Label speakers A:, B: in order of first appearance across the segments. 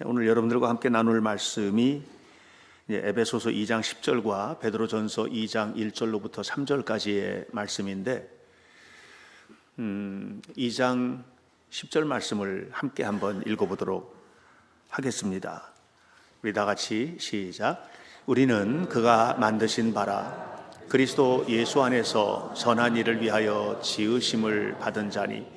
A: 오늘 여러분들과 함께 나눌 말씀이 에베소서 2장 10절과 베드로전서 2장 1절로부터 3절까지의 말씀인데 2장 10절 말씀을 함께 한번 읽어보도록 하겠습니다. 우리 다 같이 시작. 우리는 그가 만드신 바라 그리스도 예수 안에서 선한 일을 위하여 지으심을 받은 자니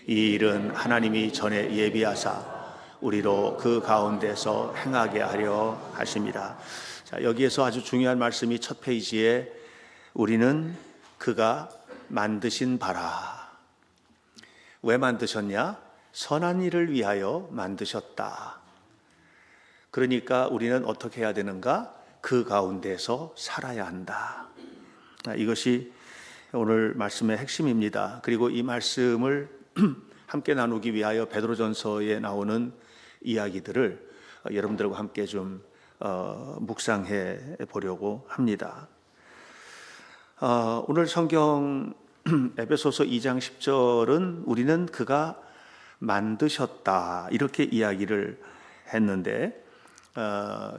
A: 이 일은 하나님이 전에 예비하사 우리로 그 가운데서 행하게 하려 하심이라. 자, 여기에서 아주 중요한 말씀이 첫 페이지에 우리는 그가 만드신 바라. 왜 만드셨냐? 선한 일을 위하여 만드셨다. 그러니까 우리는 어떻게 해야 되는가? 그 가운데서 살아야 한다. 이것이 오늘 말씀의 핵심입니다. 그리고 이 말씀을 함께 나누기 위하여 베드로전서에 나오는 이야기들을 여러분들과 함께 좀 묵상해 보려고 합니다. 오늘 성경 에베소서 2장 10절은 우리는 그가 만드셨다 이렇게 이야기를 했는데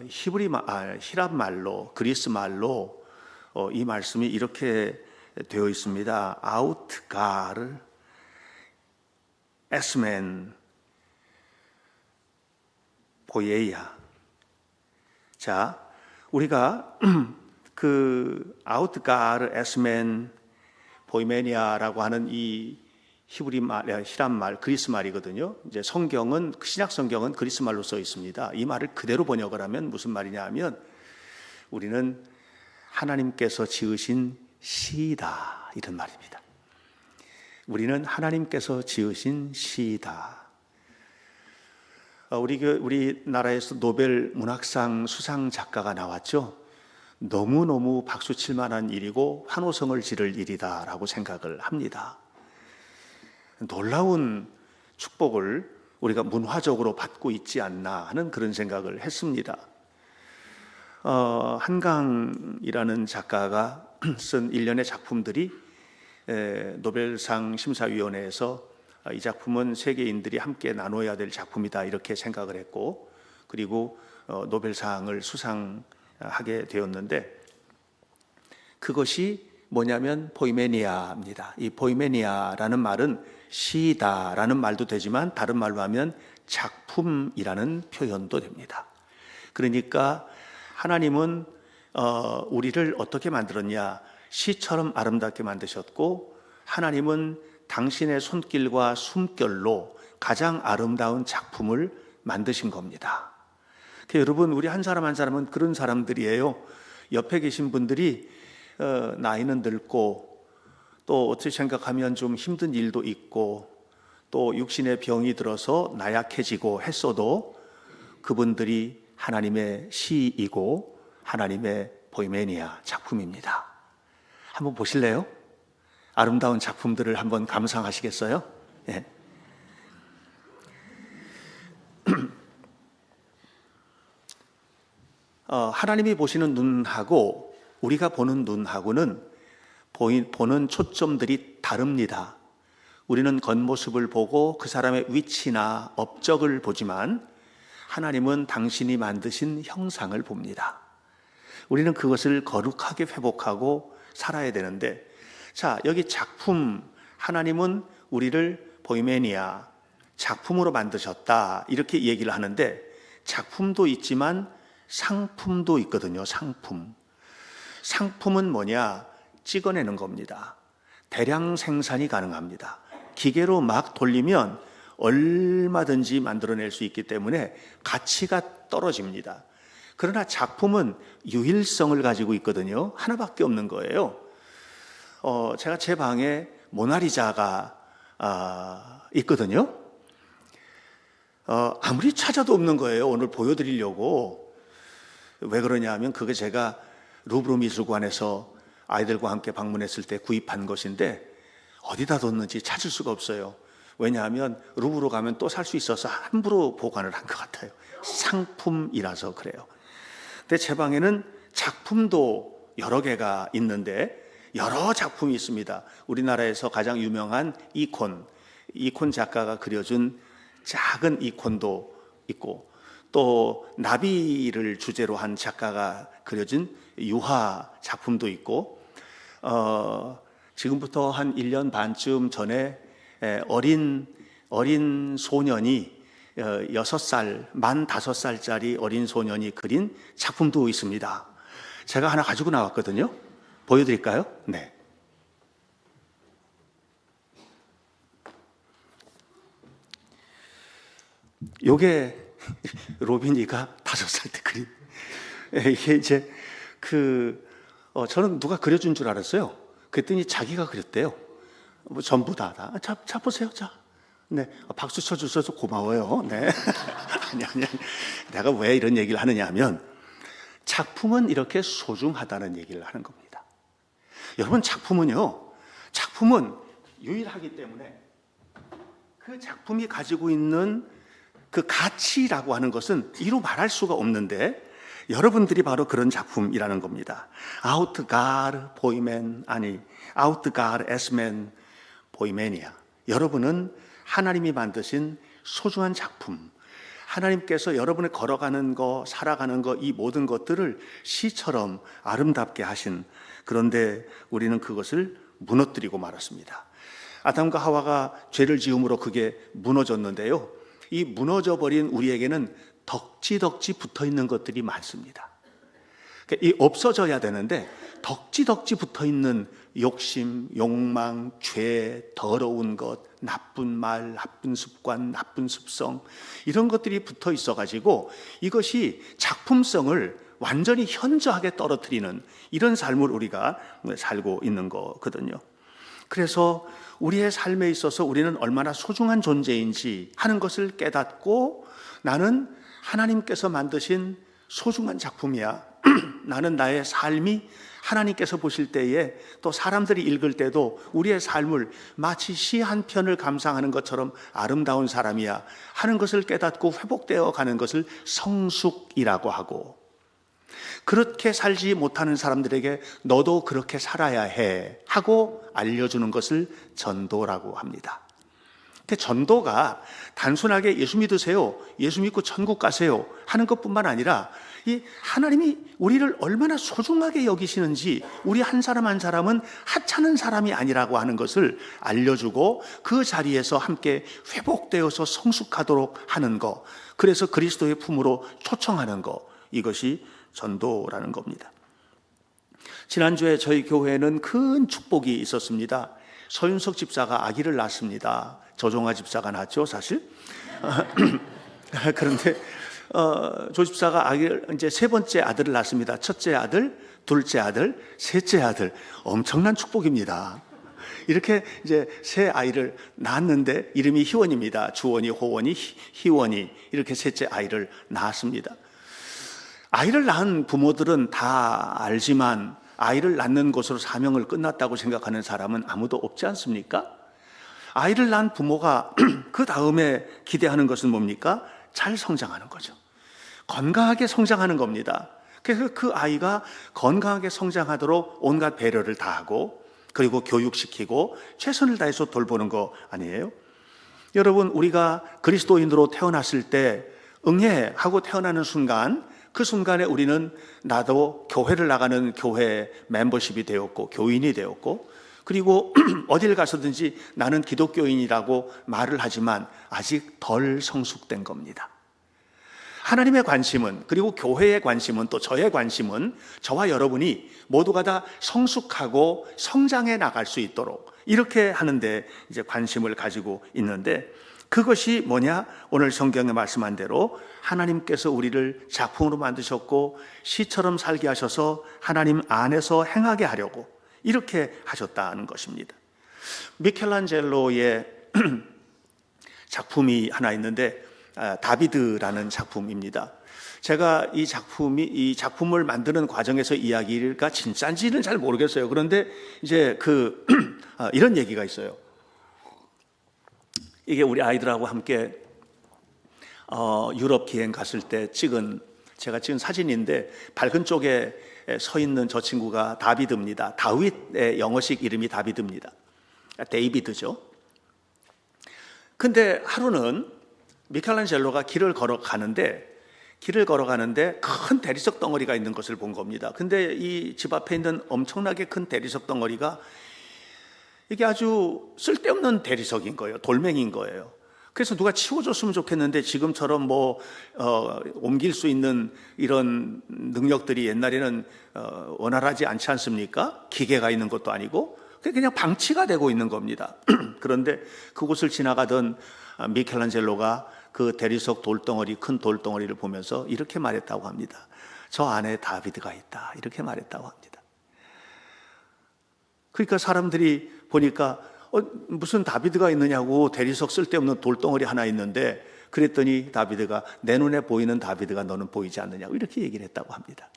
A: 히랍 말로 그리스 말로 이 말씀이 이렇게 되어 있습니다. 아우트가르 에스멘 보예야. 자, 우리가 그 아우트가르 에스멘 보이메니아라고 하는 이 히랍 말, 그리스 말이거든요. 이제 성경은 신약 성경은 그리스 말로 써 있습니다. 이 말을 그대로 번역을 하면 무슨 말이냐 하면 우리는 하나님께서 지으신 시이다 이런 말입니다. 우리는 하나님께서 지으신 시이다. 우리나라에서 노벨 문학상 수상 작가가 나왔죠. 너무너무 박수 칠 만한 일이고 환호성을 지를 일이다라고 생각을 합니다. 놀라운 축복을 우리가 문화적으로 받고 있지 않나 하는 그런 생각을 했습니다. 한강이라는 작가가 쓴 일련의 작품들이 노벨상 심사위원회에서 이 작품은 세계인들이 함께 나눠야 될 작품이다 이렇게 생각을 했고 그리고 노벨상을 수상하게 되었는데 그것이 뭐냐면 보이메니아입니다. 이 보이메니아라는 말은 시다라는 말도 되지만 다른 말로 하면 작품이라는 표현도 됩니다. 그러니까 하나님은 우리를 어떻게 만들었냐? 시처럼 아름답게 만드셨고 하나님은 당신의 손길과 숨결로 가장 아름다운 작품을 만드신 겁니다. 여러분, 우리 한 사람 한 사람은 그런 사람들이에요. 옆에 계신 분들이 나이는 늙고 또 어떻게 생각하면 좀 힘든 일도 있고 또 육신의 병이 들어서 나약해지고 했어도 그분들이 하나님의 시이고 하나님의 보이메니아 작품입니다. 한번 보실래요? 아름다운 작품들을 한번 감상하시겠어요? 예. 하나님이 보시는 눈하고 우리가 보는 눈하고는 보는 초점들이 다릅니다. 우리는 겉모습을 보고 그 사람의 위치나 업적을 보지만 하나님은 당신이 만드신 형상을 봅니다. 우리는 그것을 거룩하게 회복하고 살아야 되는데 자, 여기 작품, 하나님은 우리를 보이메니아, 작품으로 만드셨다 이렇게 얘기를 하는데 작품도 있지만 상품도 있거든요. 상품은 뭐냐? 찍어내는 겁니다. 대량 생산이 가능합니다. 기계로 막 돌리면 얼마든지 만들어낼 수 있기 때문에 가치가 떨어집니다. 그러나 작품은 유일성을 가지고 있거든요. 하나밖에 없는 거예요. 제가 제 방에 모나리자가 있거든요. 아무리 찾아도 없는 거예요. 오늘 보여드리려고. 왜 그러냐 하면 그게 제가 루브르 미술관에서 아이들과 함께 방문했을 때 구입한 것인데 어디다 뒀는지 찾을 수가 없어요. 왜냐하면 루브르 가면 또 살 수 있어서 함부로 보관을 한 것 같아요. 상품이라서 그래요. 근데 제 방에는 작품도 여러 개가 있는데 여러 작품이 있습니다. 우리나라에서 가장 유명한 이콘 작가가 그려준 작은 이콘도 있고 또 나비를 주제로 한 작가가 그려진 유화 작품도 있고, 지금부터 한 1년 반쯤 전에 어린 소년이 6살, 만 5살짜리 어린 소년이 그린 작품도 있습니다. 제가 하나 가지고 나왔거든요. 보여드릴까요? 네. 요게 로빈이가 5살 때 그린, 이게 이제 저는 누가 그려준 줄 알았어요. 그랬더니 자기가 그렸대요. 뭐 전부 다. 자, 보세요. 자. 네. 박수 쳐주셔서 고마워요. 네. 아니. 내가 왜 이런 얘기를 하느냐 하면, 작품은 이렇게 소중하다는 얘기를 하는 겁니다. 여러분, 작품은 유일하기 때문에 그 작품이 가지고 있는 그 가치라고 하는 것은 이루 말할 수가 없는데, 여러분들이 바로 그런 작품이라는 겁니다. Out God 보이맨, 아니 Out God as man 보이맨이야. 여러분은 하나님이 만드신 소중한 작품, 하나님께서 여러분의 걸어가는 거, 살아가는 거, 이 모든 것들을 시처럼 아름답게 하신, 그런데 우리는 그것을 무너뜨리고 말았습니다. 아담과 하와가 죄를 지음으로 그게 무너졌는데요, 이 무너져버린 우리에게는 덕지덕지 붙어있는 것들이 많습니다. 이 없어져야 되는데 덕지덕지 붙어있는 욕심, 욕망, 죄, 더러운 것, 나쁜 말, 나쁜 습관, 나쁜 습성, 이런 것들이 붙어 있어가지고 이것이 작품성을 완전히 현저하게 떨어뜨리는 이런 삶을 우리가 살고 있는 거거든요. 그래서 우리의 삶에 있어서 우리는 얼마나 소중한 존재인지 하는 것을 깨닫고, 나는 하나님께서 만드신 소중한 작품이야. 나는 나의 삶이 하나님께서 보실 때에, 또 사람들이 읽을 때도 우리의 삶을 마치 시 한 편을 감상하는 것처럼 아름다운 사람이야 하는 것을 깨닫고 회복되어 가는 것을 성숙이라고 하고, 그렇게 살지 못하는 사람들에게 너도 그렇게 살아야 해 하고 알려주는 것을 전도라고 합니다. 근데 전도가 단순하게 예수 믿으세요, 예수 믿고 천국 가세요 하는 것뿐만 아니라, 이 하나님이 우리를 얼마나 소중하게 여기시는지, 우리 한 사람 한 사람은 하찮은 사람이 아니라고 하는 것을 알려주고, 그 자리에서 함께 회복되어서 성숙하도록 하는 것, 그래서 그리스도의 품으로 초청하는 것, 이것이 전도라는 겁니다. 지난주에 저희 교회에는 큰 축복이 있었습니다. 서윤석 집사가 아기를 낳습니다. 조종아 집사가 낳았죠, 사실. 그런데 조 집사가 아기를, 이제 3번째 아들을 낳습니다. 첫째 아들, 둘째 아들, 셋째 아들. 엄청난 축복입니다. 이렇게 이제 3 아이를 낳았는데 이름이 희원입니다. 주원이, 호원이, 희원이, 이렇게 셋째 아이를 낳았습니다. 아이를 낳은 부모들은 다 알지만, 아이를 낳는 것으로 사명을 끝났다고 생각하는 사람은 아무도 없지 않습니까? 아이를 낳은 부모가 그 다음에 기대하는 것은 뭡니까? 잘 성장하는 거죠. 건강하게 성장하는 겁니다. 그래서 그 아이가 건강하게 성장하도록 온갖 배려를 다하고, 그리고 교육시키고 최선을 다해서 돌보는 거 아니에요? 여러분, 우리가 그리스도인으로 태어났을 때 응애 하고 태어나는 순간, 그 순간에 우리는 나도 교회를 나가는 교회 멤버십이 되었고, 교인이 되었고, 그리고 어딜 가서든지 나는 기독교인이라고 말을 하지만 아직 덜 성숙된 겁니다. 하나님의 관심은, 그리고 교회의 관심은, 또 저의 관심은, 저와 여러분이 모두가 다 성숙하고 성장해 나갈 수 있도록 이렇게 하는데 이제 관심을 가지고 있는데, 그것이 뭐냐? 오늘 성경에 말씀한 대로 하나님께서 우리를 작품으로 만드셨고 시처럼 살게 하셔서 하나님 안에서 행하게 하려고 이렇게 하셨다는 것입니다. 미켈란젤로의 작품이 하나 있는데, 다비드라는 작품입니다. 제가 이 작품을 만드는 과정에서 이야기가 진짜인지는 잘 모르겠어요. 그런데 이제 이런 얘기가 있어요. 이게 우리 아이들하고 함께 유럽 기행 갔을 때 제가 찍은 사진인데, 밝은 쪽에 서 있는 저 친구가 다비드입니다. 다윗의 영어식 이름이 다비드입니다. 데이비드죠. 근데 하루는 미켈란젤로가 길을 걸어가는데 길을 걸어가는데 큰 대리석 덩어리가 있는 것을 본 겁니다. 근데 이 집 앞에 있는 엄청나게 큰 대리석 덩어리가 이게 아주 쓸데없는 대리석인 거예요. 돌멩이인 거예요. 그래서 누가 치워줬으면 좋겠는데 지금처럼 옮길 수 있는 이런 능력들이 옛날에는 원활하지 않지 않습니까? 기계가 있는 것도 아니고 그냥 방치가 되고 있는 겁니다. 그런데 그곳을 지나가던 미켈란젤로가 그 대리석 돌덩어리, 큰 돌덩어리를 보면서 이렇게 말했다고 합니다. 저 안에 다비드가 있다. 이렇게 말했다고 합니다. 그러니까 사람들이 보니까 무슨 다비드가 있느냐고, 대리석 쓸데없는 돌덩어리 하나 있는데, 그랬더니 다비드가 내 눈에 보이는 다비드가 너는 보이지 않느냐고 이렇게 얘기를 했다고 합니다.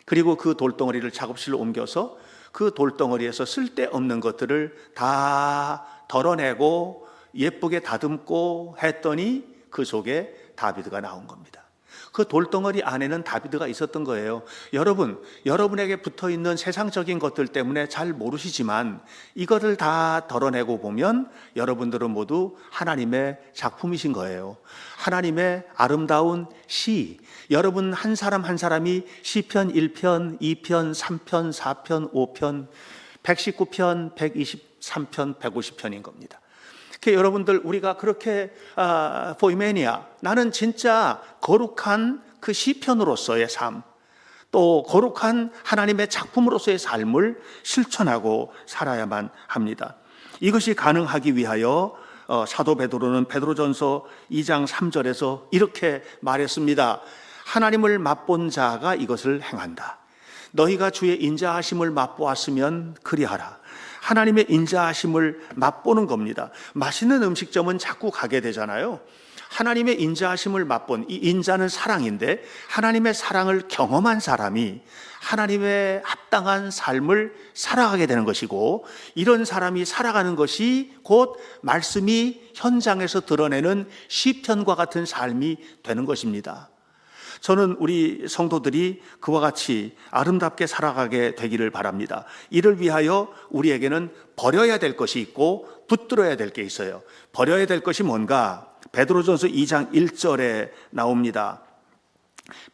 A: 그리고 그 돌덩어리를 작업실로 옮겨서 그 돌덩어리에서 쓸데없는 것들을 다 덜어내고 예쁘게 다듬고 했더니 그 속에 다비드가 나온 겁니다. 그 돌덩어리 안에는 다비드가 있었던 거예요. 여러분에게 붙어있는 세상적인 것들 때문에 잘 모르시지만 이것을 다 덜어내고 보면 여러분들은 모두 하나님의 작품이신 거예요. 하나님의 아름다운 시, 여러분 한 사람 한 사람이 시편 1편, 2편, 3편, 4편, 5편, 119편, 123편, 150편인 겁니다. 여러분들, 우리가 그렇게 포이메니아, 나는 진짜 거룩한 그 시편으로서의 삶, 또 거룩한 하나님의 작품으로서의 삶을 실천하고 살아야만 합니다. 이것이 가능하기 위하여 사도 베드로는 베드로전서 2장 3절에서 이렇게 말했습니다. 하나님을 맛본 자가 이것을 행한다. 너희가 주의 인자하심을 맛보았으면 그리하라. 하나님의 인자하심을 맛보는 겁니다. 맛있는 음식점은 자꾸 가게 되잖아요. 하나님의 인자하심을 맛본, 이 인자는 사랑인데 하나님의 사랑을 경험한 사람이 하나님의 합당한 삶을 살아가게 되는 것이고, 이런 사람이 살아가는 것이 곧 말씀이 현장에서 드러내는 시편과 같은 삶이 되는 것입니다. 저는 우리 성도들이 그와 같이 아름답게 살아가게 되기를 바랍니다. 이를 위하여 우리에게는 버려야 될 것이 있고 붙들어야 될 게 있어요. 버려야 될 것이 뭔가? 베드로전서 2장 1절에 나옵니다.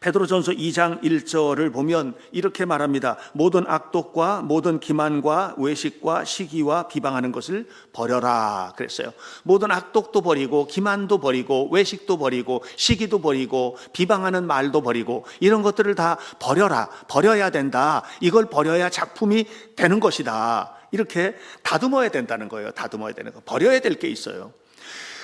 A: 베드로전서 2장 1절을 보면 이렇게 말합니다. 모든 악독과 모든 기만과 외식과 시기와 비방하는 것을 버려라 그랬어요. 모든 악독도 버리고 기만도 버리고 외식도 버리고 시기도 버리고 비방하는 말도 버리고 이런 것들을 다 버려라. 버려야 된다. 이걸 버려야 작품이 되는 것이다. 이렇게 다듬어야 된다는 거예요. 다듬어야 되는 거. 버려야 될 게 있어요.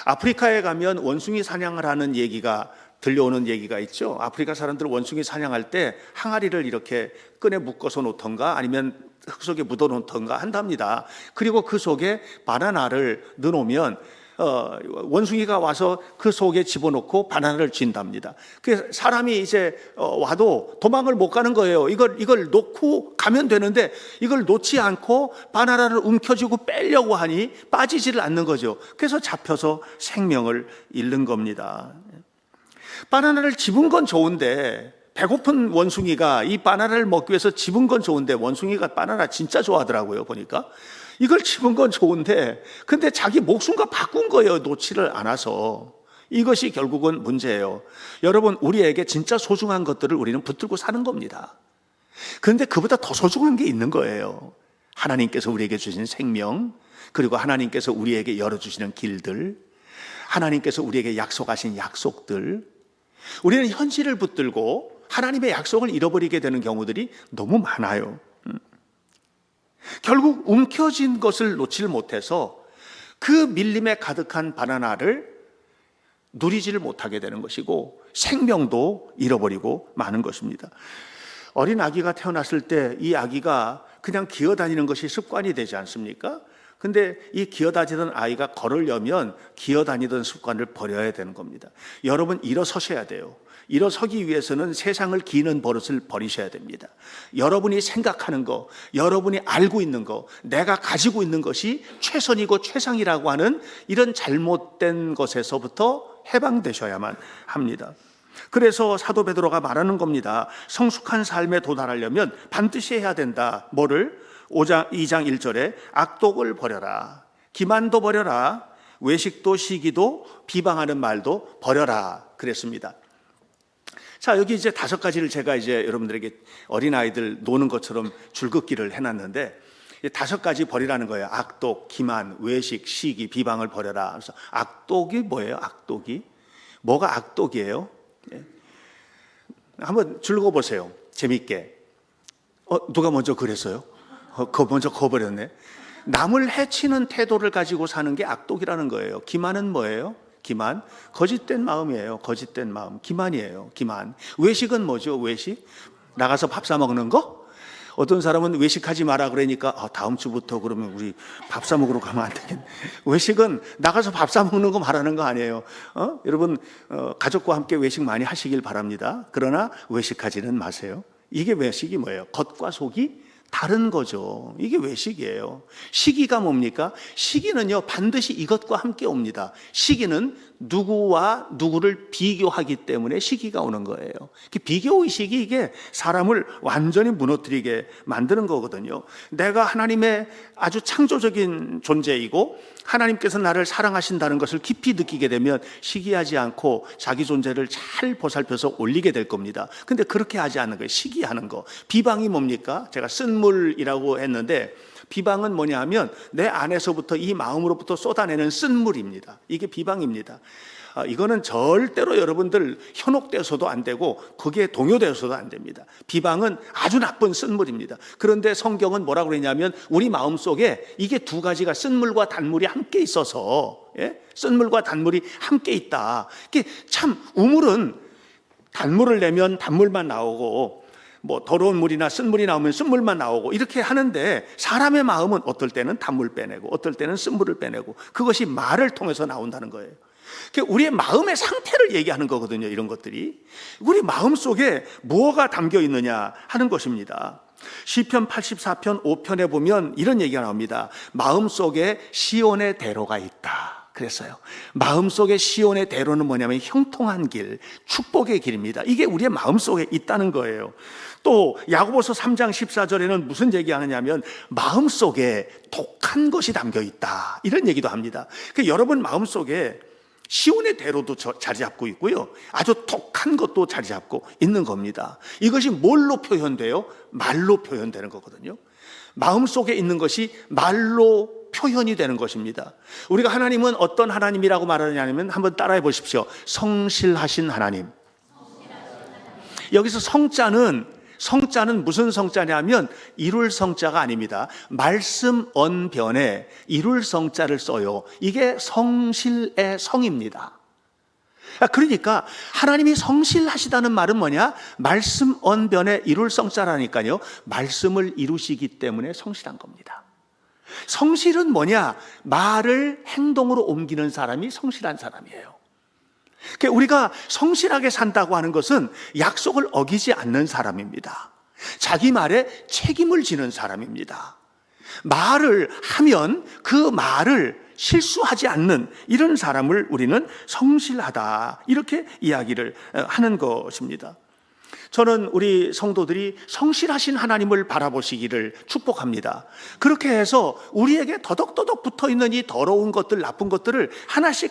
A: 아프리카에 가면 원숭이 사냥을 하는 얘기가 들려오는 얘기가 있죠. 아프리카 사람들 원숭이 사냥할 때 항아리를 이렇게 끈에 묶어서 놓던가 아니면 흙 속에 묻어 놓던가 한답니다. 그리고 그 속에 바나나를 넣어놓으면 원숭이가 와서 그 속에 집어넣고 바나나를 쥔답니다. 그래서 사람이 이제 와도 도망을 못 가는 거예요. 이걸 놓고 가면 되는데 이걸 놓지 않고 바나나를 움켜쥐고 빼려고 하니 빠지지를 않는 거죠. 그래서 잡혀서 생명을 잃는 겁니다. 바나나를 집은 건 좋은데, 배고픈 원숭이가 이 바나나를 먹기 위해서 집은 건 좋은데, 원숭이가 바나나 진짜 좋아하더라고요. 보니까 이걸 집은 건 좋은데 근데 자기 목숨과 바꾼 거예요. 놓지를 않아서. 이것이 결국은 문제예요. 여러분, 우리에게 진짜 소중한 것들을 우리는 붙들고 사는 겁니다. 그런데 그보다 더 소중한 게 있는 거예요. 하나님께서 우리에게 주신 생명, 그리고 하나님께서 우리에게 열어주시는 길들, 하나님께서 우리에게 약속하신 약속들. 우리는 현실을 붙들고 하나님의 약속을 잃어버리게 되는 경우들이 너무 많아요. 결국 움켜쥔 것을 놓지를 못해서 그 밀림에 가득한 바나나를 누리지를 못하게 되는 것이고 생명도 잃어버리고 마는 것입니다. 어린 아기가 태어났을 때 이 아기가 그냥 기어다니는 것이 습관이 되지 않습니까? 근데 이 기어다니던 아이가 걸으려면 기어다니던 습관을 버려야 되는 겁니다. 여러분, 일어서셔야 돼요. 일어서기 위해서는 세상을 기는 버릇을 버리셔야 됩니다. 여러분이 생각하는 거, 여러분이 알고 있는 거, 내가 가지고 있는 것이 최선이고 최상이라고 하는 이런 잘못된 것에서부터 해방되셔야만 합니다. 그래서 사도 베드로가 말하는 겁니다. 성숙한 삶에 도달하려면 반드시 해야 된다. 뭐를? 2장 1절에 악독을 버려라. 기만도 버려라. 외식도 시기도 비방하는 말도 버려라. 그랬습니다. 자, 여기 이제 5가지를 제가 이제 여러분들에게 어린아이들 노는 것처럼 줄긋기를 해놨는데 5가지 버리라는 거예요. 악독, 기만, 외식, 시기, 비방을 버려라. 그래서 악독이 뭐예요? 악독이? 뭐가 악독이에요? 예. 한번 읽어보세요. 재밌게. 누가 먼저 그랬어요? 먼저 거버렸네. 남을 해치는 태도를 가지고 사는 게 악독이라는 거예요. 기만은 뭐예요? 기만, 거짓된 마음이에요. 거짓된 마음, 기만이에요. 기만. 외식은 뭐죠? 외식? 나가서 밥 사 먹는 거? 어떤 사람은 외식하지 마라 그러니까 다음 주부터 그러면 우리 밥 사 먹으러 가면 안 되겠네. 외식은 나가서 밥 사 먹는 거 말하는 거 아니에요. 여러분 가족과 함께 외식 많이 하시길 바랍니다. 그러나 외식하지는 마세요. 이게 외식이 뭐예요? 겉과 속이 다른 거죠. 이게 외식이에요. 시기가 뭡니까? 시기는요, 반드시 이것과 함께 옵니다. 시기는 누구와 누구를 비교하기 때문에 시기가 오는 거예요. 비교의식이 이게 사람을 완전히 무너뜨리게 만드는 거거든요. 내가 하나님의 아주 창조적인 존재이고 하나님께서 나를 사랑하신다는 것을 깊이 느끼게 되면 시기하지 않고 자기 존재를 잘 보살펴서 올리게 될 겁니다. 근데 그렇게 하지 않는 거예요. 시기하는 거. 비방이 뭡니까? 제가 쓴물이라고 했는데 비방은 뭐냐 하면 내 안에서부터 이 마음으로부터 쏟아내는 쓴물입니다. 이게 비방입니다. 이거는 절대로 여러분들 현혹되어서도 안 되고 거기에 동요되어서도 안 됩니다. 비방은 아주 나쁜 쓴물입니다. 그런데 성경은 뭐라고 그러냐면 우리 마음속에 이게 2가지가 쓴물과 단물이 함께 있어서 쓴물과 단물이 함께 있다. 이게 참 우물은 단물을 내면 단물만 나오고 뭐 더러운 물이나 쓴물이 나오면 쓴물만 나오고 이렇게 하는데 사람의 마음은 어떨 때는 단물 빼내고 어떨 때는 쓴물을 빼내고 그것이 말을 통해서 나온다는 거예요. 우리의 마음의 상태를 얘기하는 거거든요. 이런 것들이 우리 마음 속에 뭐가 담겨 있느냐 하는 것입니다. 시편 84편 5편에 보면 이런 얘기가 나옵니다. 마음 속에 시온의 대로가 있다 그랬어요. 마음속에 시온의 대로는 뭐냐면 형통한 길, 축복의 길입니다. 이게 우리의 마음속에 있다는 거예요. 또 야고보서 3장 14절에는 무슨 얘기하느냐면 마음속에 독한 것이 담겨 있다 이런 얘기도 합니다. 그러니까 여러분 마음속에 시온의 대로도 자리 잡고 있고요, 아주 독한 것도 자리 잡고 있는 겁니다. 이것이 뭘로 표현돼요? 말로 표현되는 거거든요. 마음속에 있는 것이 말로 표현이 되는 것입니다. 우리가 하나님은 어떤 하나님이라고 말하냐면 한번 따라해 보십시오. 성실하신 하나님. 여기서 성자는 무슨 성자냐면 이룰 성자가 아닙니다. 말씀 언변에 이룰 성자를 써요. 이게 성실의 성입니다. 그러니까 하나님이 성실하시다는 말은 뭐냐? 말씀 언변에 이룰 성자라니까요. 말씀을 이루시기 때문에 성실한 겁니다. 성실은 뭐냐? 말을 행동으로 옮기는 사람이 성실한 사람이에요. 우리가 성실하게 산다고 하는 것은 약속을 어기지 않는 사람입니다. 자기 말에 책임을 지는 사람입니다. 말을 하면 그 말을 실수하지 않는 이런 사람을 우리는 성실하다 이렇게 이야기를 하는 것입니다. 저는 우리 성도들이 성실하신 하나님을 바라보시기를 축복합니다. 그렇게 해서 우리에게 더덕더덕 붙어있는 이 더러운 것들, 나쁜 것들을 하나씩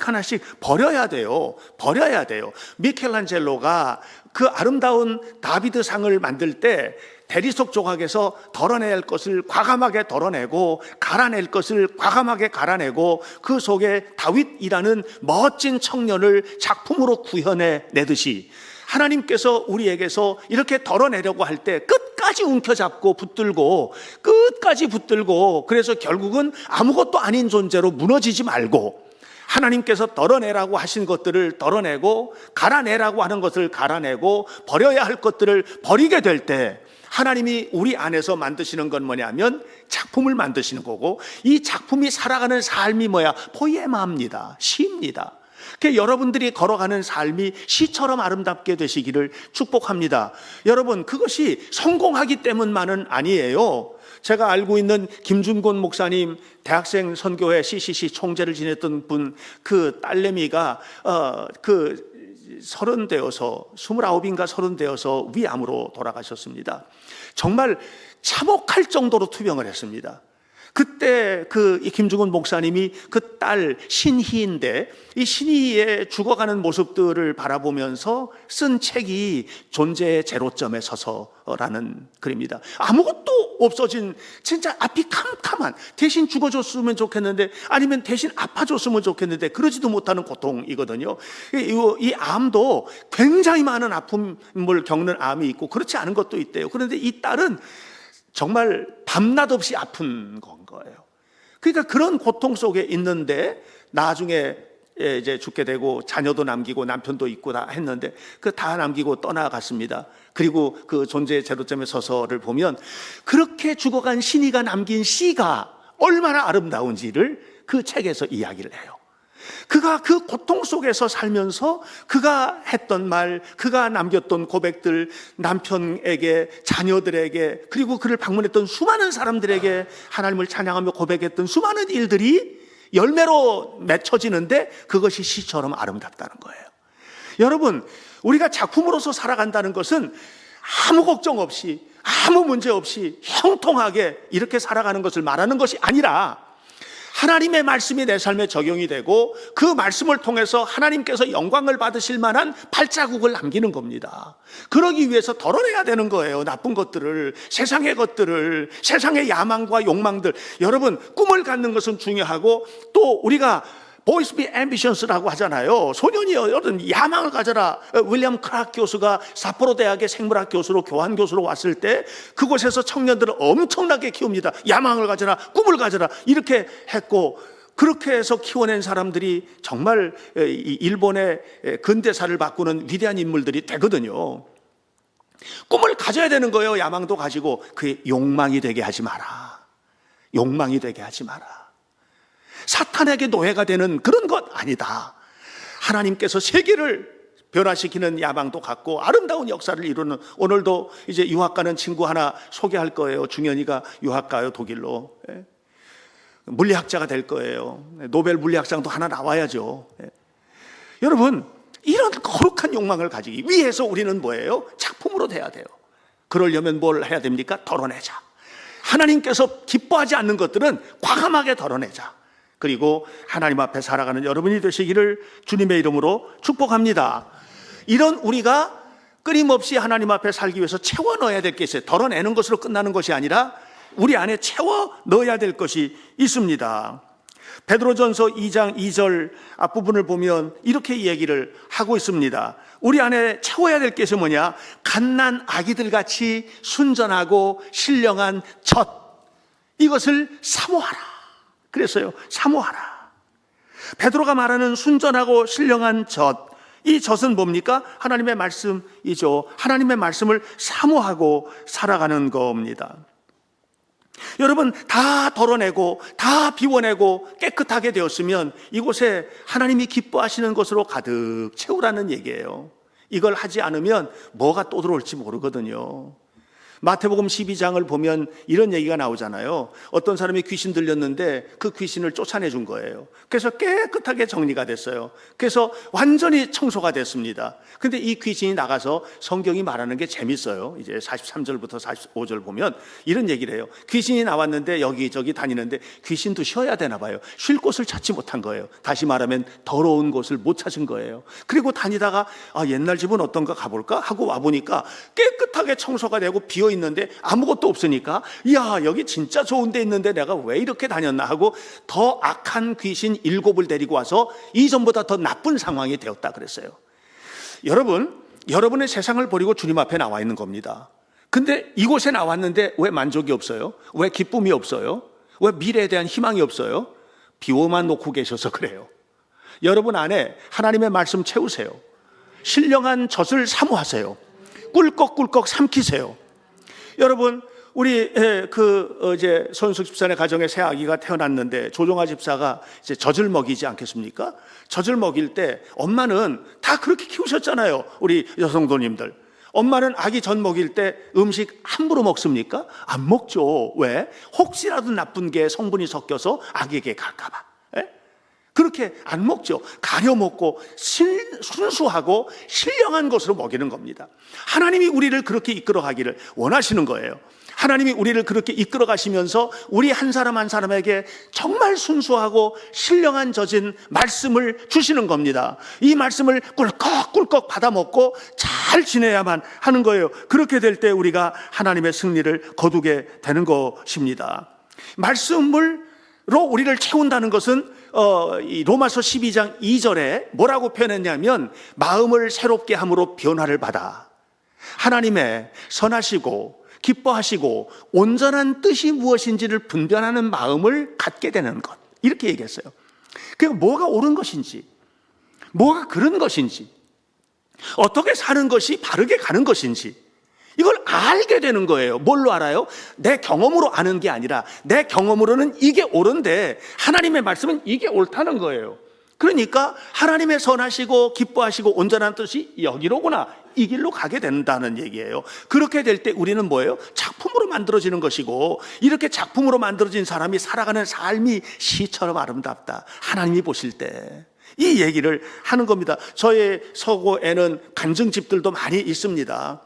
A: 버려야 돼요. 버려야 돼요. 미켈란젤로가 그 아름다운 다비드상을 만들 때 대리석 조각에서 덜어내야 할 것을 과감하게 덜어내고 갈아낼 것을 과감하게 갈아내고 그 속에 다윗이라는 멋진 청년을 작품으로 구현해내듯이 하나님께서 우리에게서 이렇게 덜어내려고 할 때 끝까지 움켜잡고 붙들고 끝까지 붙들고 그래서 결국은 아무것도 아닌 존재로 무너지지 말고 하나님께서 덜어내라고 하신 것들을 덜어내고 갈아내라고 하는 것을 갈아내고 버려야 할 것들을 버리게 될 때 하나님이 우리 안에서 만드시는 건 뭐냐면 작품을 만드시는 거고 이 작품이 살아가는 삶이 뭐야? 포에마입니다. 시입니다. 여러분들이 걸어가는 삶이 시처럼 아름답게 되시기를 축복합니다. 여러분 그것이 성공하기 때문만은 아니에요. 제가 알고 있는 김준곤 목사님 대학생 선교회 CCC 총재를 지냈던 분 그 딸내미가 29인가 30되어서 위암으로 돌아가셨습니다. 정말 참혹할 정도로 투병을 했습니다. 그때 이 김중훈 목사님이 그 딸 신희인데, 이 신희의 죽어가는 모습들을 바라보면서 쓴 책이 존재의 제로점에 서서라는 글입니다. 아무것도 없어진, 진짜 앞이 캄캄한, 대신 죽어줬으면 좋겠는데, 아니면 대신 아파줬으면 좋겠는데 그러지도 못하는 고통이거든요. 이 암도 굉장히 많은 아픔을 겪는 암이 있고 그렇지 않은 것도 있대요. 그런데 이 딸은 정말 밤낮 없이 아픈 건 거예요. 그러니까 그런 고통 속에 있는데 나중에 이제 죽게 되고 자녀도 남기고 남편도 있고 다 했는데 그 다 남기고 떠나갔습니다. 그리고 그 존재의 제로점에 서서를 보면 그렇게 죽어간 신이가 남긴 시가 얼마나 아름다운지를 그 책에서 이야기를 해요. 그가 그 고통 속에서 살면서 그가 했던 말, 그가 남겼던 고백들, 남편에게, 자녀들에게, 그리고 그를 방문했던 수많은 사람들에게 하나님을 찬양하며 고백했던 수많은 일들이 열매로 맺혀지는데 그것이 시처럼 아름답다는 거예요. 여러분, 우리가 작품으로서 살아간다는 것은 아무 걱정 없이, 아무 문제 없이 형통하게 이렇게 살아가는 것을 말하는 것이 아니라 하나님의 말씀이 내 삶에 적용이 되고 그 말씀을 통해서 하나님께서 영광을 받으실 만한 발자국을 남기는 겁니다. 그러기 위해서 덜어내야 되는 거예요. 나쁜 것들을, 세상의 것들을, 세상의 야망과 욕망들. 여러분, 꿈을 갖는 것은 중요하고 또 우리가 Boys be ambitious라고 하잖아요. 소년이 여러분 야망을 가져라. 윌리엄 크락 교수가 사포로 대학의 생물학 교수로, 교환 교수로 왔을 때 그곳에서 청년들을 엄청나게 키웁니다. 야망을 가져라, 꿈을 가져라 이렇게 했고, 그렇게 해서 키워낸 사람들이 정말 이 일본의 근대사를 바꾸는 위대한 인물들이 되거든요. 꿈을 가져야 되는 거예요. 야망도 가지고. 그게 욕망이 되게 하지 마라. 욕망이 되게 하지 마라. 사탄에게 노예가 되는 그런 것 아니다. 하나님께서 세계를 변화시키는 야망도 갖고 아름다운 역사를 이루는, 오늘도 이제 유학 가는 친구 하나 소개할 거예요. 중현이가 유학 가요, 독일로. 물리학자가 될 거예요. 노벨 물리학상도 하나 나와야죠. 여러분, 이런 거룩한 욕망을 가지기 위해서 우리는 뭐예요? 작품으로 돼야 돼요. 그러려면 뭘 해야 됩니까? 덜어내자. 하나님께서 기뻐하지 않는 것들은 과감하게 덜어내자. 그리고 하나님 앞에 살아가는 여러분이 되시기를 주님의 이름으로 축복합니다. 이런 우리가 끊임없이 하나님 앞에 살기 위해서 채워 넣어야 될 게 있어요. 덜어내는 것으로 끝나는 것이 아니라 우리 안에 채워 넣어야 될 것이 있습니다. 베드로전서 2장 2절 앞부분을 보면 이렇게 얘기를 하고 있습니다. 우리 안에 채워야 될 것이 뭐냐? 갓난 아기들같이 순전하고 신령한 젖, 이것을 사모하라. 그랬어요. 사모하라. 베드로가 말하는 순전하고 신령한 젖, 이 젖은 뭡니까? 하나님의 말씀이죠. 하나님의 말씀을 사모하고 살아가는 겁니다. 여러분, 다 덜어내고 다 비워내고 깨끗하게 되었으면 이곳에 하나님이 기뻐하시는 것으로 가득 채우라는 얘기예요. 이걸 하지 않으면 뭐가 또 들어올지 모르거든요. 마태복음 12장을 보면 이런 얘기가 나오잖아요. 어떤 사람이 귀신 들렸는데 그 귀신을 쫓아내 준 거예요. 그래서 깨끗하게 정리가 됐어요. 그래서 완전히 청소가 됐습니다. 근데 이 귀신이 나가서 성경이 말하는 게 재밌어요. 이제 43절부터 45절 보면 이런 얘기를 해요. 귀신이 나왔는데 여기저기 다니는데 귀신도 쉬어야 되나 봐요. 쉴 곳을 찾지 못한 거예요. 다시 말하면 더러운 곳을 못 찾은 거예요. 그리고 다니다가 옛날 집은 어떤가 가볼까 하고 와보니까 깨끗하게 청소가 되고 비어 있는데 아무것도 없으니까, 이야, 여기 진짜 좋은 데 있는데 내가 왜 이렇게 다녔나 하고 더 악한 귀신 7을 데리고 와서 이전보다 더 나쁜 상황이 되었다 그랬어요. 여러분의 세상을 버리고 주님 앞에 나와 있는 겁니다. 근데 이곳에 나왔는데 왜 만족이 없어요? 왜 기쁨이 없어요? 왜 미래에 대한 희망이 없어요? 비워만 놓고 계셔서 그래요. 여러분 안에 하나님의 말씀 채우세요. 신령한 젖을 사모하세요. 꿀꺽꿀꺽 삼키세요. 여러분, 우리 이제 손숙 집사의 가정에 새 아기가 태어났는데 조종아 집사가 이제 젖을 먹이지 않겠습니까? 젖을 먹일 때 엄마는 다 그렇게 키우셨잖아요. 우리 여성도님들. 엄마는 아기 젖 먹일 때 음식 함부로 먹습니까? 안 먹죠. 왜? 혹시라도 나쁜 게 성분이 섞여서 아기에게 갈까 봐. 그렇게 안 먹죠. 가려 먹고 순수하고 신령한 것으로 먹이는 겁니다. 하나님이 우리를 그렇게 이끌어 가기를 원하시는 거예요. 하나님이 우리를 그렇게 이끌어 가시면서 우리 한 사람 한 사람에게 정말 순수하고 신령한 젖은 말씀을 주시는 겁니다. 이 말씀을 꿀꺽꿀꺽 받아먹고 잘 지내야만 하는 거예요. 그렇게 될 때 우리가 하나님의 승리를 거두게 되는 것입니다. 말씀으로 우리를 채운다는 것은 이 로마서 12장 2절에 뭐라고 표현했냐면 마음을 새롭게 함으로 변화를 받아 하나님의 선하시고 기뻐하시고 온전한 뜻이 무엇인지를 분별하는 마음을 갖게 되는 것, 이렇게 얘기했어요. 그러니까 뭐가 옳은 것인지, 뭐가 그런 것인지, 어떻게 사는 것이 바르게 가는 것인지 이걸 알게 되는 거예요. 뭘로 알아요? 내 경험으로 아는 게 아니라 내 경험으로는 이게 옳은데 하나님의 말씀은 이게 옳다는 거예요. 그러니까 하나님의 선하시고 기뻐하시고 온전한 뜻이 여기로구나, 이 길로 가게 된다는 얘기예요. 그렇게 될 때 우리는 뭐예요? 작품으로 만들어지는 것이고, 이렇게 작품으로 만들어진 사람이 살아가는 삶이 시처럼 아름답다, 하나님이 보실 때 이 얘기를 하는 겁니다. 저의 서고에는 간증집들도 많이 있습니다.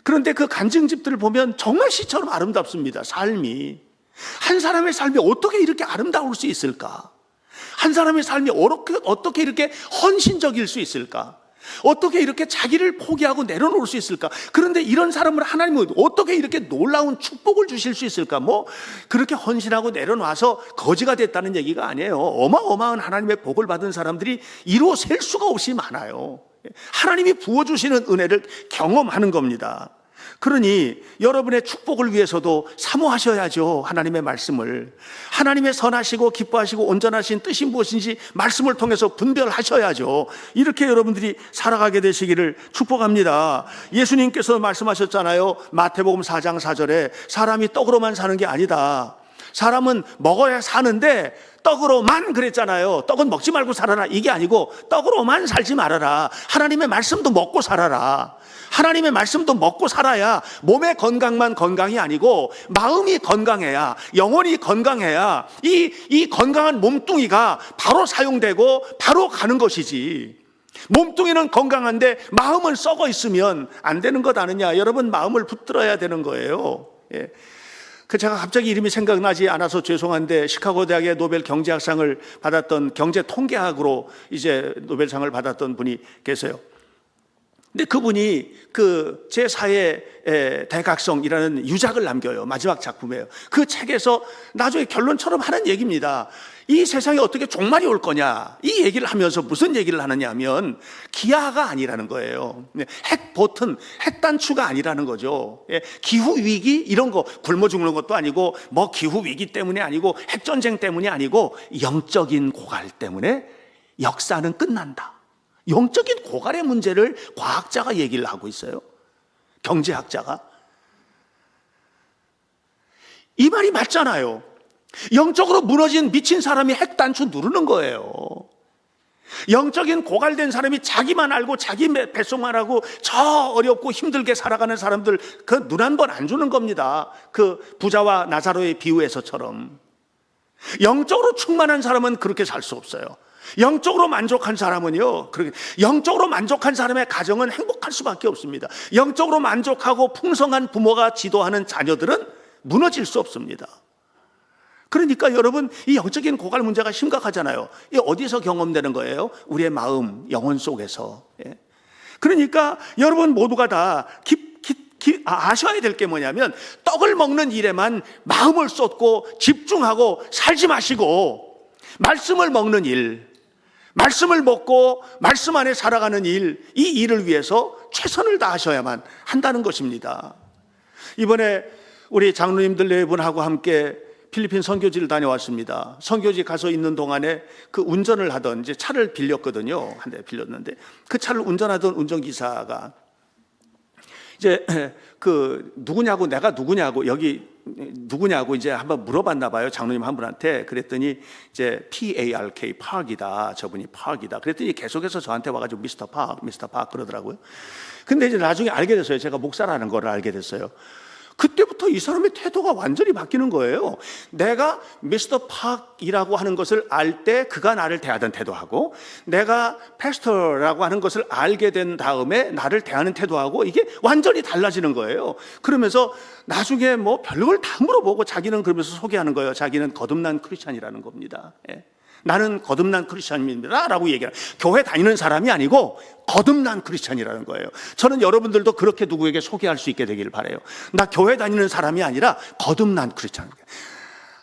A: 그런데 그 간증집들을 보면 정말 시처럼 아름답습니다. 삶이, 한 사람의 삶이 어떻게 이렇게 아름다울 수 있을까? 한 사람의 삶이 어떻게 이렇게 헌신적일 수 있을까? 어떻게 이렇게 자기를 포기하고 내려놓을 수 있을까? 그런데 이런 사람을 하나님은 어떻게 이렇게 놀라운 축복을 주실 수 있을까? 뭐 그렇게 헌신하고 내려놔서 거지가 됐다는 얘기가 아니에요. 어마어마한 하나님의 복을 받은 사람들이 이루 셀 수가 없이 많아요. 하나님이 부어주시는 은혜를 경험하는 겁니다. 그러니 여러분의 축복을 위해서도 사모하셔야죠. 하나님의 말씀을, 하나님의 선하시고 기뻐하시고 온전하신 뜻이 무엇인지 말씀을 통해서 분별하셔야죠. 이렇게 여러분들이 살아가게 되시기를 축복합니다. 예수님께서 말씀하셨잖아요. 마태복음 4장 4절에 사람이 떡으로만 사는 게 아니다, 사람은 먹어야 사는데 떡으로만 그랬잖아요. 떡은 먹지 말고 살아라, 이게 아니고 떡으로만 살지 말아라. 하나님의 말씀도 먹고 살아라. 하나님의 말씀도 먹고 살아야 몸의 건강만 건강이 아니고 마음이 건강해야, 영혼이 건강해야 이 건강한 몸뚱이가 바로 사용되고 바로 가는 것이지. 몸뚱이는 건강한데 마음은 썩어 있으면 안 되는 것 아느냐. 여러분, 마음을 붙들어야 되는 거예요. 예. 제가 갑자기 이름이 생각나지 않아서 죄송한데, 시카고 대학의 노벨 경제학상을 받았던, 경제 통계학으로 이제 노벨상을 받았던 분이 계세요. 근데 그분이 그 제4의 대각성이라는 유작을 남겨요. 마지막 작품이에요. 그 책에서 나중에 결론처럼 하는 얘기입니다. 이 세상에 어떻게 종말이 올 거냐, 이 얘기를 하면서 무슨 얘기를 하느냐 하면 기아가 아니라는 거예요. 핵보튼, 핵단추가 아니라는 거죠. 기후위기 이런 거, 굶어 죽는 것도 아니고 뭐 기후위기 때문에 아니고 핵전쟁 때문이 아니고 영적인 고갈 때문에 역사는 끝난다. 영적인 고갈의 문제를 과학자가 얘기를 하고 있어요. 경제학자가. 이 말이 맞잖아요. 영적으로 무너진 미친 사람이 핵단추 누르는 거예요. 영적인 고갈된 사람이 자기만 알고 자기 배송만 하고 저 어렵고 힘들게 살아가는 사람들 그 눈 한 번 안 주는 겁니다. 그 부자와 나사로의 비유에서처럼. 영적으로 충만한 사람은 그렇게 살 수 없어요. 영적으로 만족한 사람은요, 그렇게 영적으로 만족한 사람의 가정은 행복할 수밖에 없습니다. 영적으로 만족하고 풍성한 부모가 지도하는 자녀들은 무너질 수 없습니다. 그러니까 여러분, 이 영적인 고갈 문제가 심각하잖아요. 이 어디서 경험되는 거예요? 우리의 마음, 영혼 속에서. 그러니까 여러분 모두가 다 아셔야 될 게 뭐냐면, 떡을 먹는 일에만 마음을 쏟고 집중하고 살지 마시고, 말씀을 먹는 일, 말씀을 먹고 말씀 안에 살아가는 일, 이 일을 위해서 최선을 다하셔야만 한다는 것입니다. 이번에 우리 장로님들 네 분하고 함께 필리핀 선교지를 다녀왔습니다. 선교지 가서 있는 동안에 그 운전을 하던, 이제 차를 빌렸거든요. 한 대 빌렸는데 그 차를 운전하던 운전기사가 이제 그 누구냐고, 내가 누구냐고, 여기 누구냐고 이제 한번 물어봤나 봐요. 장로님 한 분한테. 그랬더니 이제 PARK, 파크이다. 저분이 파크이다. 그랬더니 계속해서 저한테 와가지고 미스터 파크 그러더라고요. 근데 이제 나중에 알게 됐어요. 제가 목사라는 걸 알게 됐어요. 그때부터 이 사람의 태도가 완전히 바뀌는 거예요. 내가 미스터 팍이라고 하는 것을 알 때 그가 나를 대하던 태도하고, 내가 패스터라고 하는 것을 알게 된 다음에 나를 대하는 태도하고 이게 완전히 달라지는 거예요. 그러면서 나중에 뭐 별걸 다 물어보고 자기는 그러면서 소개하는 거예요. 자기는 거듭난 크리스찬이라는 겁니다. 예. 나는 거듭난 크리스찬입니다 라고 얘기해요. 교회 다니는 사람이 아니고 거듭난 크리스찬이라는 거예요. 저는 여러분들도 그렇게 누구에게 소개할 수 있게 되기를 바라요. 나 교회 다니는 사람이 아니라 거듭난 크리스찬이에요.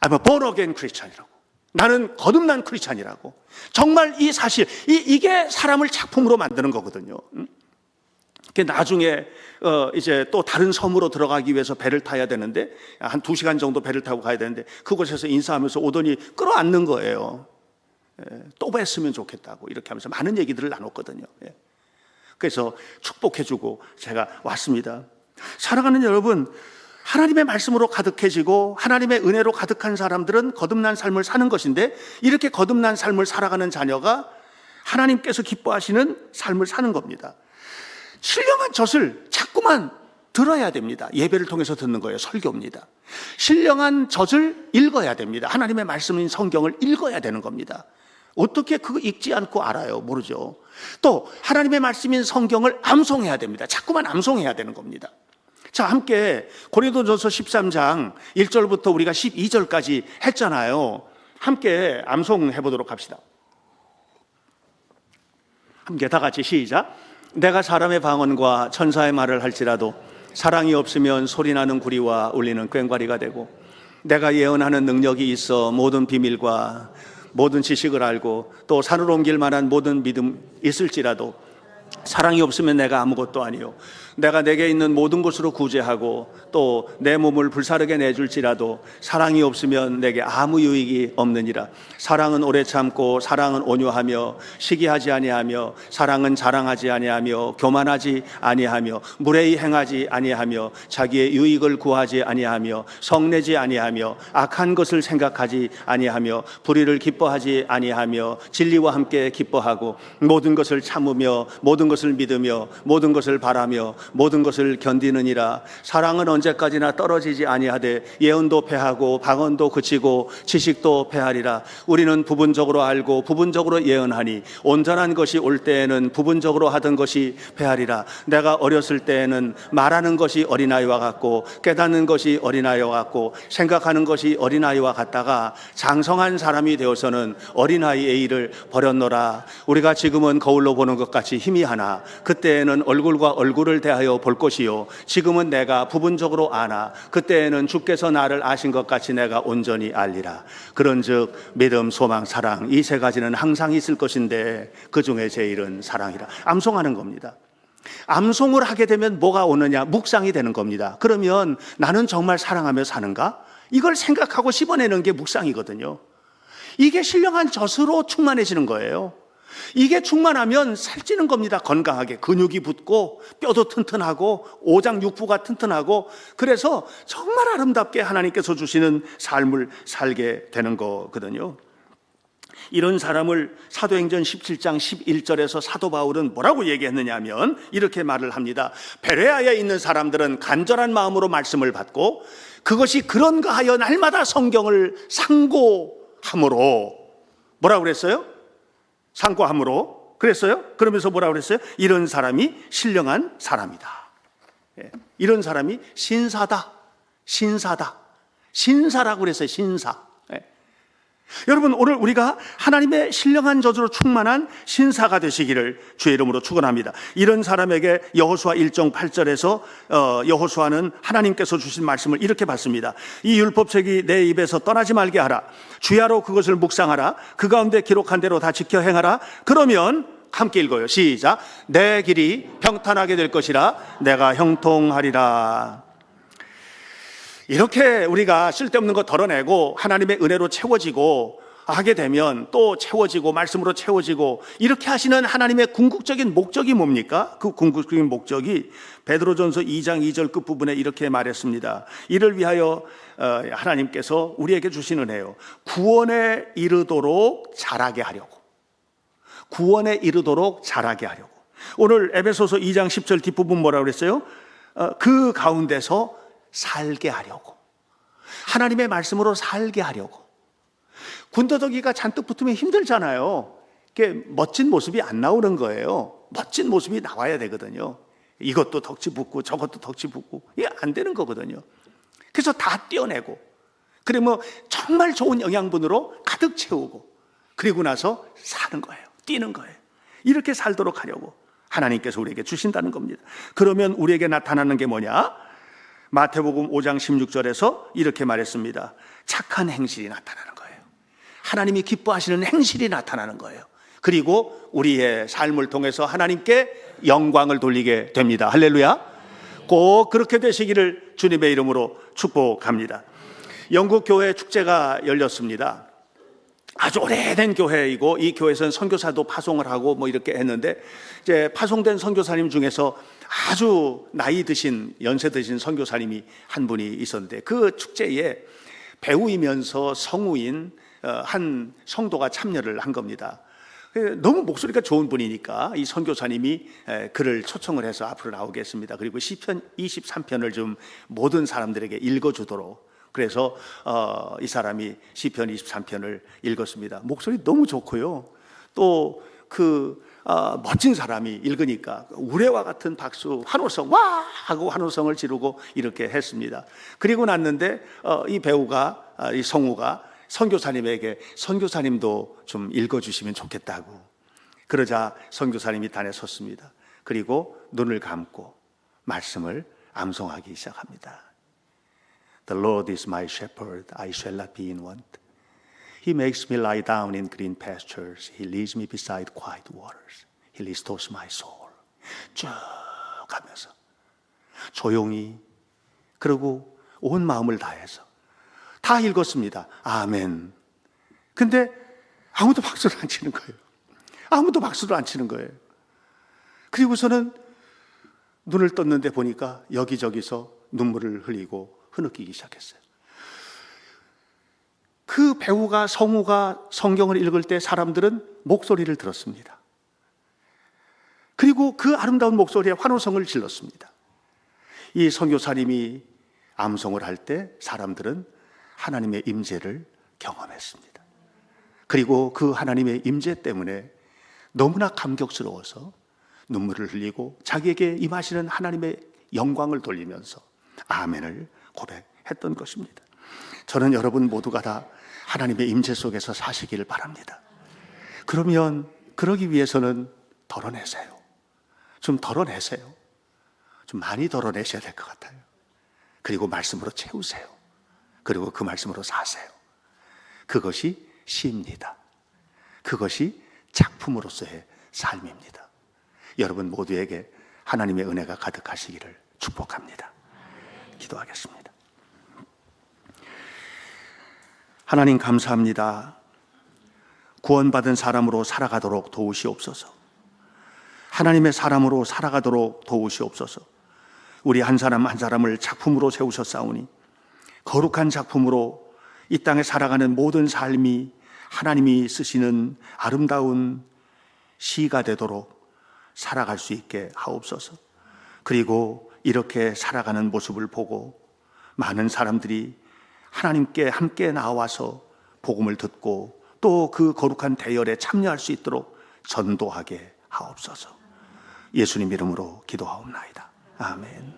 A: I'm a born again 크리스찬이라고. 나는 거듭난 크리스찬이라고. 정말 이 사실, 이게 사람을 작품으로 만드는 거거든요. 나중에 이제 또 다른 섬으로 들어가기 위해서 배를 타야 되는데, 한 2시간 정도 배를 타고 가야 되는데, 그곳에서 인사하면서 오더니 끌어안는 거예요. 또 뵀으면 좋겠다고 이렇게 하면서 많은 얘기들을 나눴거든요. 그래서 축복해주고 제가 왔습니다. 사랑하는 여러분, 하나님의 말씀으로 가득해지고 하나님의 은혜로 가득한 사람들은 거듭난 삶을 사는 것인데, 이렇게 거듭난 삶을 살아가는 자녀가 하나님께서 기뻐하시는 삶을 사는 겁니다. 신령한 젖을 자꾸만 들어야 됩니다. 예배를 통해서 듣는 거예요. 설교입니다. 신령한 젖을 읽어야 됩니다. 하나님의 말씀인 성경을 읽어야 되는 겁니다. 어떻게 그거 읽지 않고 알아요? 모르죠. 또 하나님의 말씀인 성경을 암송해야 됩니다. 자꾸만 암송해야 되는 겁니다. 자, 함께 고린도전서 13장 1절부터 우리가 12절까지 했잖아요. 함께 암송해 보도록 합시다. 함께 다 같이 시작. 내가 사람의 방언과 천사의 말을 할지라도 사랑이 없으면 소리나는 구리와 울리는 꽹과리가 되고, 내가 예언하는 능력이 있어 모든 비밀과 모든 지식을 알고 또 산을 옮길 만한 모든 믿음 있을지라도 사랑이 없으면 내가 아무것도 아니요, 내가 내게 있는 모든 것으로 구제하고 또 내 몸을 불사르게 내줄지라도 사랑이 없으면 내게 아무 유익이 없느니라. 사랑은 오래 참고 사랑은 온유하며 시기하지 아니하며 사랑은 자랑하지 아니하며 교만하지 아니하며 무례히 행하지 아니하며 자기의 유익을 구하지 아니하며 성내지 아니하며 악한 것을 생각하지 아니하며 불의를 기뻐하지 아니하며 진리와 함께 기뻐하고 모든 것을 참으며 모든 것을 믿으며 모든 것을 바라며 모든 것을 견디느니라. 사랑은 언제까지나 떨어지지 아니하되 예언도 패하고 방언도 그치고 지식도 패하리라. 우리는 부분적으로 알고 부분적으로 예언하니 온전한 것이 올 때에는 부분적으로 하던 것이 패하리라. 내가 어렸을 때에는 말하는 것이 어린아이와 같고 깨닫는 것이 어린아이와 같고 생각하는 것이 어린아이와 같다가 장성한 사람이 되어서는 어린아이의 일을 버렸노라. 우리가 지금은 거울로 보는 것 같이 희미하나 그때에는 얼굴과 얼굴을 대하여 볼 것이요, 지금은 내가 부분적으로 아나 그때에는 주께서 나를 아신 것 같이 내가 온전히 알리라. 그런즉 믿음, 소망, 사랑 이 세 가지는 항상 있을 것인데 그 중에 제일은 사랑이라. 암송하는 겁니다. 암송을 하게 되면 뭐가 오느냐? 묵상이 되는 겁니다. 그러면 나는 정말 사랑하며 사는가? 이걸 생각하고 씹어내는 게 묵상이거든요. 이게 신령한 젖으로 충만해지는 거예요. 이게 충만하면 살찌는 겁니다. 건강하게 근육이 붙고 뼈도 튼튼하고 오장육부가 튼튼하고, 그래서 정말 아름답게 하나님께서 주시는 삶을 살게 되는 거거든요. 이런 사람을 사도행전 17장 11절에서 사도 바울은 뭐라고 얘기했느냐 하면 이렇게 말을 합니다. 베레아에 있는 사람들은 간절한 마음으로 말씀을 받고 그것이 그런가 하여 날마다 성경을 상고함으로, 뭐라고 그랬어요? 상고함으로 그랬어요? 그러면서 뭐라고 그랬어요? 이런 사람이 신령한 사람이다. 이런 사람이 신사다. 신사다. 신사라고 그랬어요. 신사. 여러분, 오늘 우리가 하나님의 신령한 젖으로 충만한 신사가 되시기를 주의 이름으로 축원합니다. 이런 사람에게 여호수아 1장 8절에서 여호수아는 하나님께서 주신 말씀을 이렇게 받습니다. 이 율법책이 내 입에서 떠나지 말게 하라. 주야로 그것을 묵상하라. 그 가운데 기록한 대로 다 지켜 행하라. 그러면 함께 읽어요. 시작. 내 길이 평탄하게 될 것이라. 내가 형통하리라. 이렇게 우리가 쓸데없는 거 덜어내고 하나님의 은혜로 채워지고 하게 되면 또 채워지고 말씀으로 채워지고, 이렇게 하시는 하나님의 궁극적인 목적이 뭡니까? 그 궁극적인 목적이 베드로전서 2장 2절 끝부분에 이렇게 말했습니다. 이를 위하여 하나님께서 우리에게 주신 은혜요, 구원에 이르도록 자라게 하려고. 구원에 이르도록 자라게 하려고. 오늘 에베소서 2장 10절 뒷부분 뭐라고 그랬어요? 그 가운데서 살게 하려고, 하나님의 말씀으로 살게 하려고. 군더더기가 잔뜩 붙으면 힘들잖아요. 이게 멋진 모습이 안 나오는 거예요. 멋진 모습이 나와야 되거든요. 이것도 덕지 붙고 저것도 덕지 붙고 이게 안 되는 거거든요. 그래서 다 떼어내고, 그러면 정말 좋은 영양분으로 가득 채우고, 그리고 나서 사는 거예요. 뛰는 거예요. 이렇게 살도록 하려고 하나님께서 우리에게 주신다는 겁니다. 그러면 우리에게 나타나는 게 뭐냐? 마태복음 5장 16절에서 이렇게 말했습니다. 착한 행실이 나타나는 거예요. 하나님이 기뻐하시는 행실이 나타나는 거예요. 그리고 우리의 삶을 통해서 하나님께 영광을 돌리게 됩니다. 할렐루야. 꼭 그렇게 되시기를 주님의 이름으로 축복합니다. 영국 교회 축제가 열렸습니다. 아주 오래된 교회이고, 이 교회에서는 선교사도 파송을 하고 뭐 이렇게 했는데, 이제 파송된 선교사님 중에서 아주 나이 드신, 연세 드신 선교사님이 한 분이 있었는데, 그 축제에 배우이면서 성우인 한 성도가 참여를 한 겁니다. 너무 목소리가 좋은 분이니까 이 선교사님이 그를 초청을 해서 앞으로 나오겠습니다. 그리고 시편 23편을 좀 모든 사람들에게 읽어주도록, 그래서 이 사람이 시편 23편을 읽었습니다. 목소리 너무 좋고요. 또 멋진 사람이 읽으니까 우레와 같은 박수, 환호성, 와! 하고 환호성을 지르고 이렇게 했습니다. 그리고 났는데 이 배우가, 이 성우가 선교사님에게 선교사님도 좀 읽어주시면 좋겠다고. 그러자 선교사님이 단에 섰습니다. 그리고 눈을 감고 말씀을 암송하기 시작합니다. The Lord is my shepherd, I shall not be in want. He makes me lie down in green pastures. He leads me beside quiet waters. He restores my soul. 쭉 가면서 조용히, 그리고 온 마음을 다해서 다 읽었습니다. 아멘. 근데 아무도 박수를 안 치는 거예요. 아무도 박수를 안 치는 거예요. 그리고서는 눈을 떴는데 보니까 여기저기서 눈물을 흘리고 흐느끼기 시작했어요. 그 배우가, 성우가 성경을 읽을 때 사람들은 목소리를 들었습니다. 그리고 그 아름다운 목소리에 환호성을 질렀습니다. 이 선교사님이 암송을 할 때 사람들은 하나님의 임재를 경험했습니다. 그리고 그 하나님의 임재 때문에 너무나 감격스러워서 눈물을 흘리고 자기에게 임하시는 하나님의 영광을 돌리면서 아멘을 고백했던 것입니다. 저는 여러분 모두가 다 하나님의 임재 속에서 사시기를 바랍니다. 그러면 그러기 위해서는 덜어내세요. 좀 덜어내세요. 좀 많이 덜어내셔야 될 것 같아요. 그리고 말씀으로 채우세요. 그리고 그 말씀으로 사세요. 그것이 시입니다. 그것이 작품으로서의 삶입니다. 여러분 모두에게 하나님의 은혜가 가득하시기를 축복합니다. 기도하겠습니다. 하나님 감사합니다. 구원받은 사람으로 살아가도록 도우시옵소서. 하나님의 사람으로 살아가도록 도우시옵소서. 우리 한 사람 한 사람을 작품으로 세우셨사오니 거룩한 작품으로 이 땅에 살아가는 모든 삶이 하나님이 쓰시는 아름다운 시가 되도록 살아갈 수 있게 하옵소서. 그리고 이렇게 살아가는 모습을 보고 많은 사람들이 하나님께 함께 나와서 복음을 듣고 또 그 거룩한 대열에 참여할 수 있도록 전도하게 하옵소서. 예수님 이름으로 기도하옵나이다. 아멘.